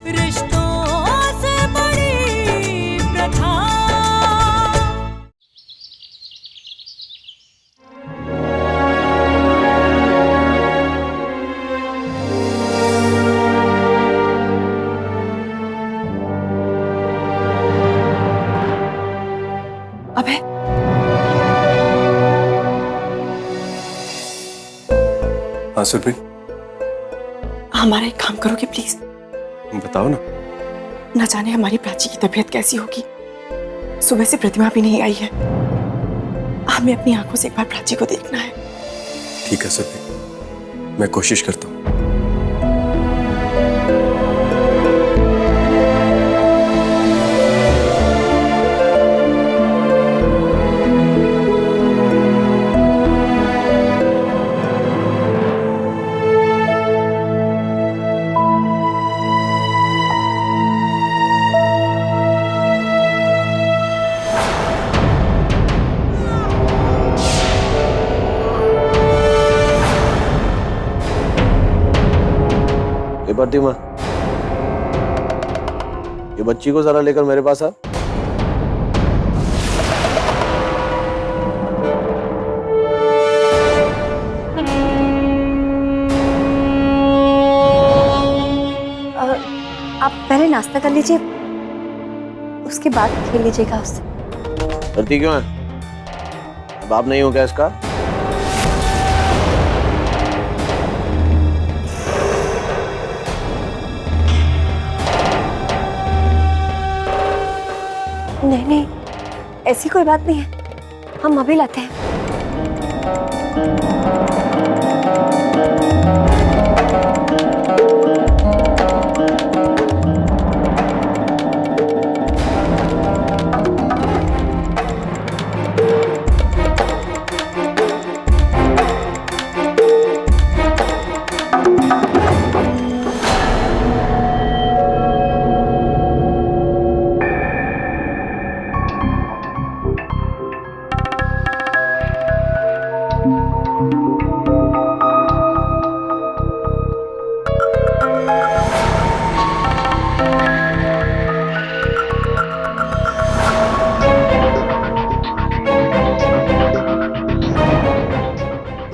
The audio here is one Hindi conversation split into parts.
रिश्तों से बड़ी प्रथा। अबे हाँ सुरभि, हमारा एक काम करोगे प्लीज? बताओ ना। न जाने हमारी प्राची की तबीयत कैसी होगी। सुबह से प्रतिमा भी नहीं आई है। हमें अपनी आंखों से एक बार प्राची को देखना है। ठीक है सुरभि, मैं कोशिश करता हूँ। प्रतिमा, ये बच्ची को जरा लेकर मेरे पास आ। आप पहले नाश्ता कर लीजिए, उसके बाद खेल लीजिएगा उससे। डरती क्यों है? बाप नहीं हो क्या इसका? नहीं नहीं, ऐसी कोई बात नहीं है, हम अभी लाते हैं।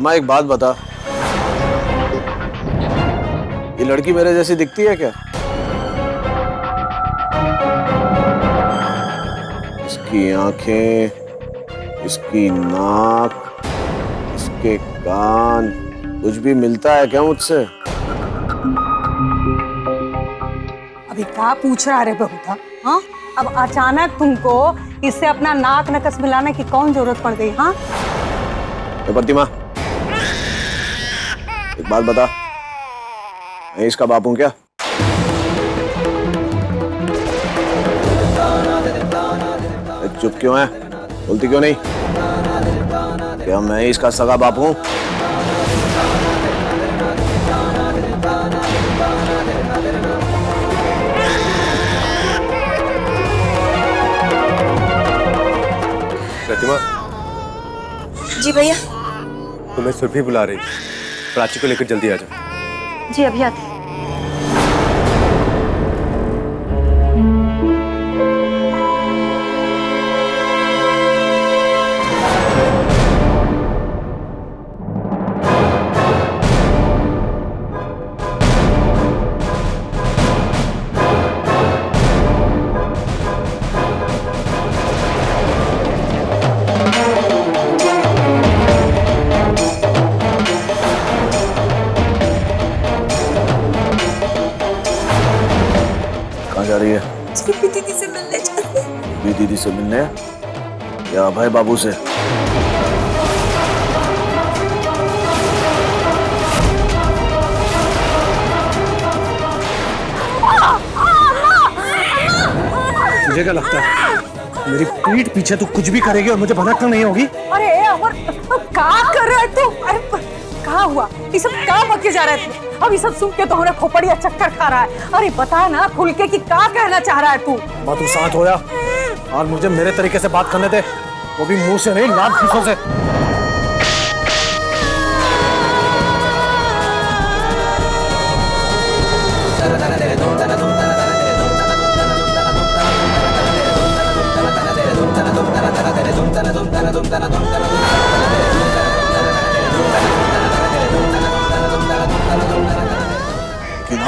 माँ एक बात बता, ये लड़की मेरे जैसी दिखती है क्या? इसकी आंखें, इसकी नाक, इसके कान, कुछ भी मिलता है क्या मुझसे? अभी क्या पूछ रहा रे बहुता? हाँ, अब अचानक तुमको इससे अपना नाक नकस मिलाने की कौन जरूरत पड़ गई? हाँ, प्रतिमा एक बात बता, मैं इसका बाप हूं क्या? चुप क्यों है? बोलती क्यों नहीं? क्या मैं इसका सगा बाप हूं? प्रतिमा, जी भैया। तुम्हें सुरभि बुला रही, प्राची को लेकर जल्दी आ जाओ। जी अभी आते हैं। जा रही है? दीदी से मिलने जाती है। दीदी से मिलने या अभय बाबू से? तुझे क्या लगता है मेरी पीठ पीछे तू कुछ भी करेगी और मुझे भनक नहीं होगी? अरे अमर, क्या कर रहा है तू? अरे क्या हुआ? ये सब क्या बके जा रहा है तू? अब ये सब सुन के तो हमारा खोपड़िया चक्कर खा रहा है। अरे बता ना खुल के कि क्या कहना चाह रहा है तू? माँ तू शांत हो जा और मुझे मेरे तरीके से बात करने दे, वो भी मुंह से नहीं, लात फीसों से।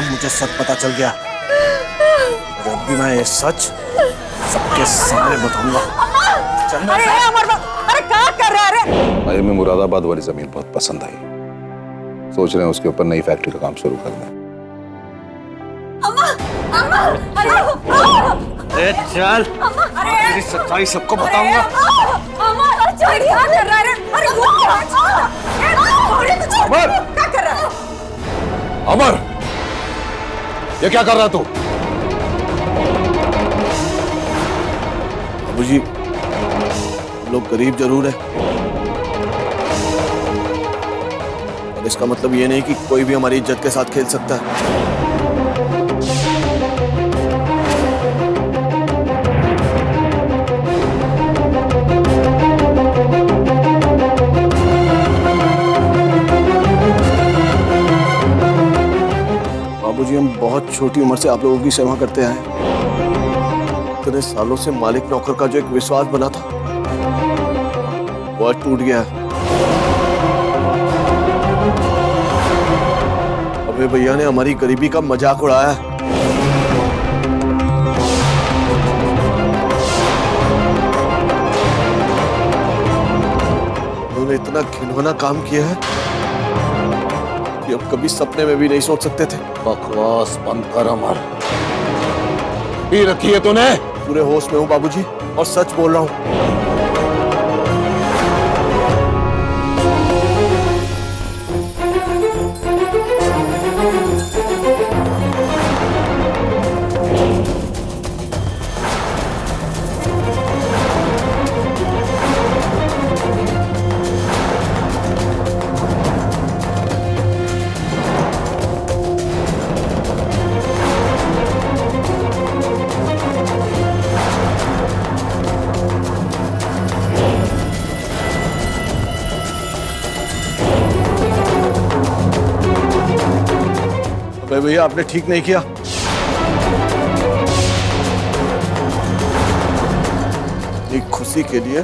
अब मुझे सच पता चल गया। और अब भी मैं ये सच सबके सामने बताऊंगा। अरे अमर, अरे क्या कर रहा है? भाई हमें मुरादाबाद वाली जमीन बहुत पसंद आई, सोच रहे हैं उसके ऊपर नई फैक्ट्री का काम शुरू कर दें। ए चल, तेरी सच्चाई सबको बताऊंगा। क्या कर रहा है? अरे अमर! क्या कर रहा है? अमर, ये क्या कर रहा तू? बाबूजी, हम लोग गरीब जरूर है, और इसका मतलब ये नहीं कि कोई भी हमारी इज्जत के साथ खेल सकता है। बाबूजी, हम बहुत छोटी उम्र से आप लोगों की सेवा करते आए। इतने सालों से मालिक नौकर का जो एक विश्वास बना था, वो आज टूट गया। अबे भैया ने हमारी गरीबी का मजाक उड़ाया। उन्होंने इतना घिनौना काम किया है कि हम कभी सपने में भी नहीं सोच सकते थे। बकवास बंद कर अमर। पी रखी है तूने? पूरे होश में हूँ बाबूजी, और सच बोल रहा हूँ। भैया आपने ठीक नहीं किया। एक खुशी के लिए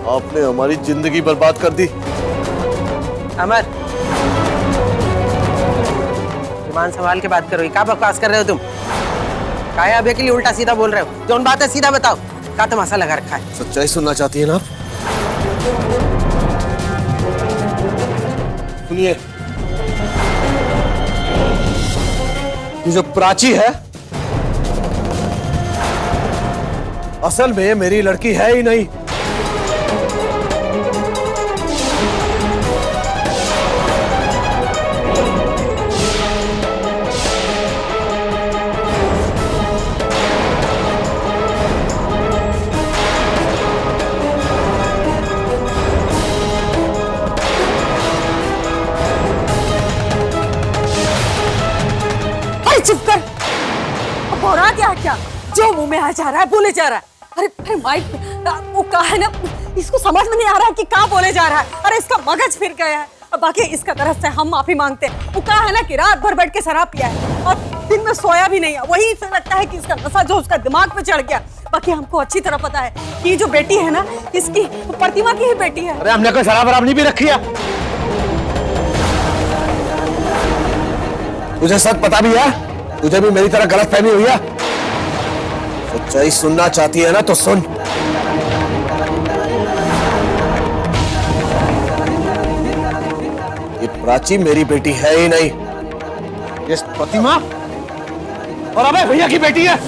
आपने हमारी जिंदगी बर्बाद कर दी। अमर, जुबान संभाल के बात करो। क्या बकवास कर रहे हो तुम? काया अबे के लिए उल्टा सीधा बोल रहे हो? कौन बात है सीधा बताओ। क्या तमाशा लगा रखा है? सच्चाई सुनना चाहती है ना? सुनिए, ये जो प्राची है, असल में मेरी लड़की है ही नहीं। चुप कर। अब हो रहा क्या? जो मुंह में आ जा रहा है बोले जा रहा है। अरे माइक, वो कहा है ना, इसको समझ में नहीं आ रहा है कि क्या बोले जा रहा है। अरे इसका मगज फिर गया है। अब बाकी इसका तरफ से हम माफी मांगते हैं। वो कहा है ना कि रात भर बैठ के शराब पिया है और दिन में सोया भी नहीं है। वही से लगता है कि इसका नशा जो उसका दिमाग पे चढ़ गया। बाकी हमको अच्छी तरह पता है कि जो बेटी है ना, इसकी प्रतिमा की ही बेटी है। अरे हमने कोई शराब वराब नहीं भी रखी है। तुझे सच पता भी है? तुझे भी मेरी तरह गलत फहमी हुई है? सच्चाई सुनना चाहती है ना तो सुन। ये प्राची मेरी बेटी है ही नहीं। ये प्रतिमा और अबे भैया की बेटी है।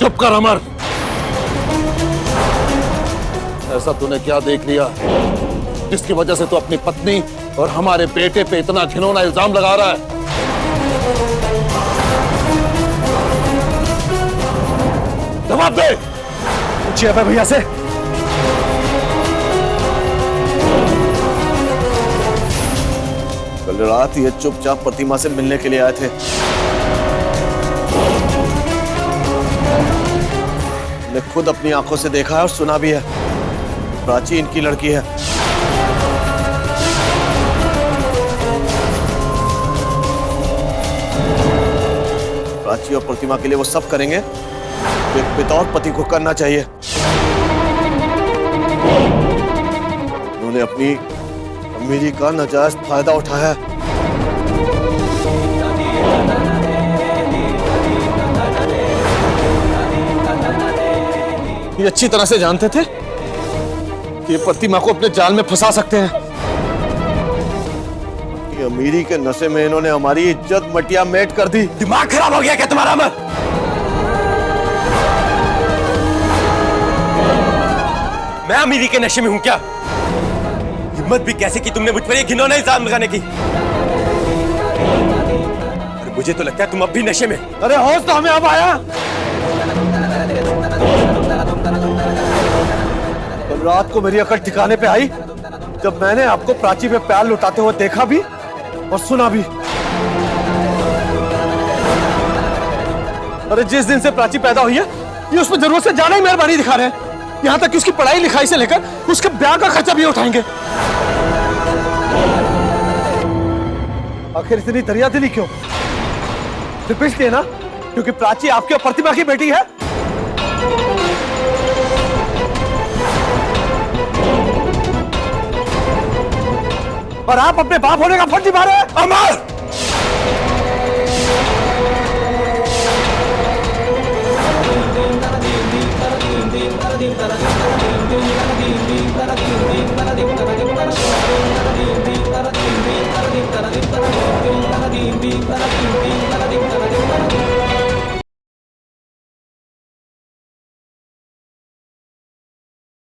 चुप कर अमर। ऐसा तूने क्या देख लिया जिसकी वजह से तू अपनी पत्नी और हमारे बेटे पे इतना घिनौना इल्जाम लगा रहा है? जवाब दे। पूछिए अबे भैया से। कल रात ये चुपचाप प्रतिमा से मिलने के लिए आए थे। मैंने खुद अपनी आंखों से देखा है और सुना भी है। प्राची इनकी लड़की है। प्राची और प्रतिमा के लिए वो सब करेंगे जो एक बतौर पति को करना चाहिए। उन्होंने अपनी अमीरी का नाजायज फायदा उठाया है। ये अच्छी तरह से जानते थे कि प्रतिमा को अपने जाल में फंसा सकते हैं। ये अमीरी के नशे में इन्होंने हमारी इज्जत मटिया मेट कर दी। दिमाग खराब हो गया क्या तुम्हारा अमर? मैं अमीरी के नशे में हूं क्या? हिम्मत भी कैसे की तुमने मुझ पर ये घिनौना इल्जाम लगाने की? और मुझे तो लगता है तुम अब भी नशे में। अरे होश तो हमें अब आया। कल रात को मेरी अकल ठिकाने पे आई जब मैंने आपको प्राची पे प्यार लुटाते हुए देखा भी और सुना भी। अरे जिस दिन से प्राची पैदा हुई है ये उसमें जरूरत से ज्यादा ही मेहरबानी दिखा रहे हैं। यहाँ तक कि उसकी पढ़ाई लिखाई से लेकर उसके ब्याह का खर्चा भी उठाएंगे। आखिर इतनी दरिया दिली क्यों? सिर्फ इसलिए ना क्योंकि प्राची आपकी और प्रतिमा की बेटी है। और आप अपने बाप होने का फर्ज निभा रहे हैं। अमर!